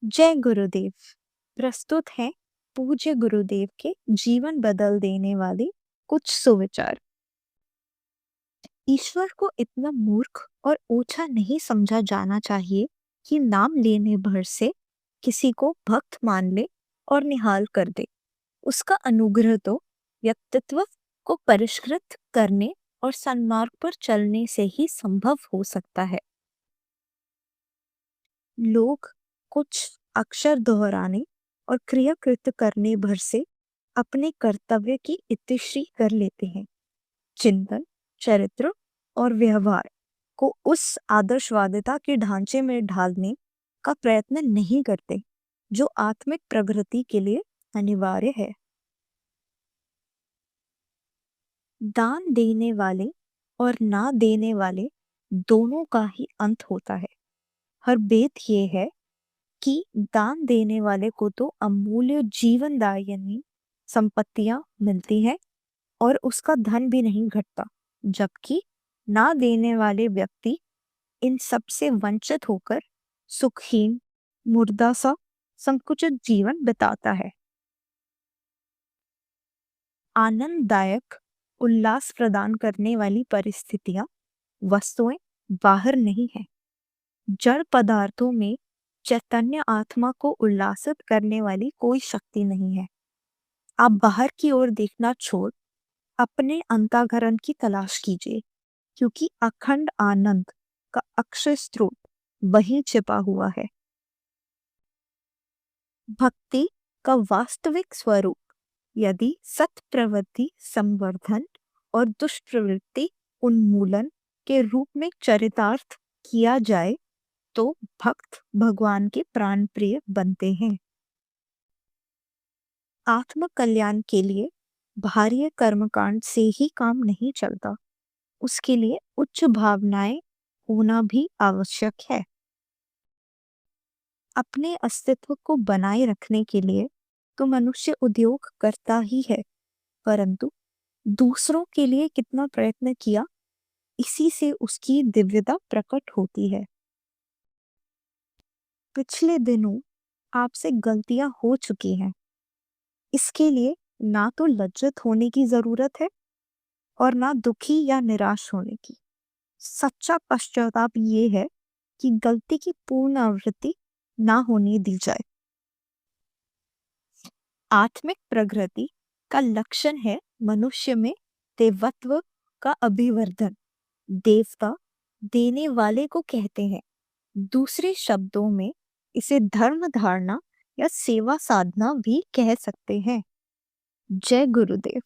जय गुरुदेव। प्रस्तुत है पूज्य गुरुदेव के जीवन बदल देने वाले कुछ सुविचार। ईश्वर को इतना मूर्ख और ओछा नहीं समझा जाना चाहिए कि नाम लेने भर से किसी को भक्त मान ले और निहाल कर दे। उसका अनुग्रह तो व्यक्तित्व को परिष्कृत करने और सन्मार्ग पर चलने से ही संभव हो सकता है। लोग कुछ अक्षर दोहराने और क्रियाकृत करने भर से अपने कर्तव्य की इतिश्री कर लेते हैं। चिंतन, चरित्र और व्यवहार को उस आदर्शवादिता के ढांचे में ढालने का प्रयत्न नहीं करते जो आत्मिक प्रगति के लिए अनिवार्य है। दान देने वाले और ना देने वाले दोनों का ही अंत होता है। हर बेत ये है कि दान देने वाले को तो अमूल्य जीवनदायिनी संपत्तियां मिलती हैं और उसका धन भी नहीं घटता, जबकि ना देने वाले व्यक्ति इन सब से वंचित होकर सुखहीन, मुर्दा सा संकुचित जीवन बिताता है। आनंददायक उल्लास प्रदान करने वाली परिस्थितियां, वस्तुएं बाहर नहीं है। जड़ पदार्थों में चैतन्य आत्मा को उल्लासित करने वाली कोई शक्ति नहीं है। आप बाहर की ओर देखना छोड़ अपने अंतःकरण की तलाश कीजिए, क्योंकि अखंड आनंद का अक्षय स्रोत वहीं छिपा हुआ है। भक्ति का वास्तविक स्वरूप यदि सत प्रवृत्ति संवर्धन और दुष्प्रवृत्ति उन्मूलन के रूप में चरितार्थ किया जाए तो भक्त भगवान के प्राण प्रिय बनते हैं। आत्म कल्याण के लिए बाह्य कर्मकांड से ही काम नहीं चलता, उसके लिए उच्च भावनाएं होना भी आवश्यक है। अपने अस्तित्व को बनाए रखने के लिए तो मनुष्य उद्योग करता ही है, परंतु दूसरों के लिए कितना प्रयत्न किया, इसी से उसकी दिव्यता प्रकट होती है। पिछले दिनों आपसे गलतियां हो चुकी हैं, इसके लिए ना तो लज्जित होने की जरूरत है और ना दुखी या निराश होने की। सच्चा पश्चाताप ये है कि गलती की पूर्ण आवृत्ति ना होने दी जाए। आत्मिक प्रगति का लक्षण है मनुष्य में देवत्व का अभिवर्धन। देवता देने वाले को कहते हैं। दूसरे शब्दों में इसे धर्म धारणा या सेवा साधना भी कह सकते हैं। जय गुरुदेव।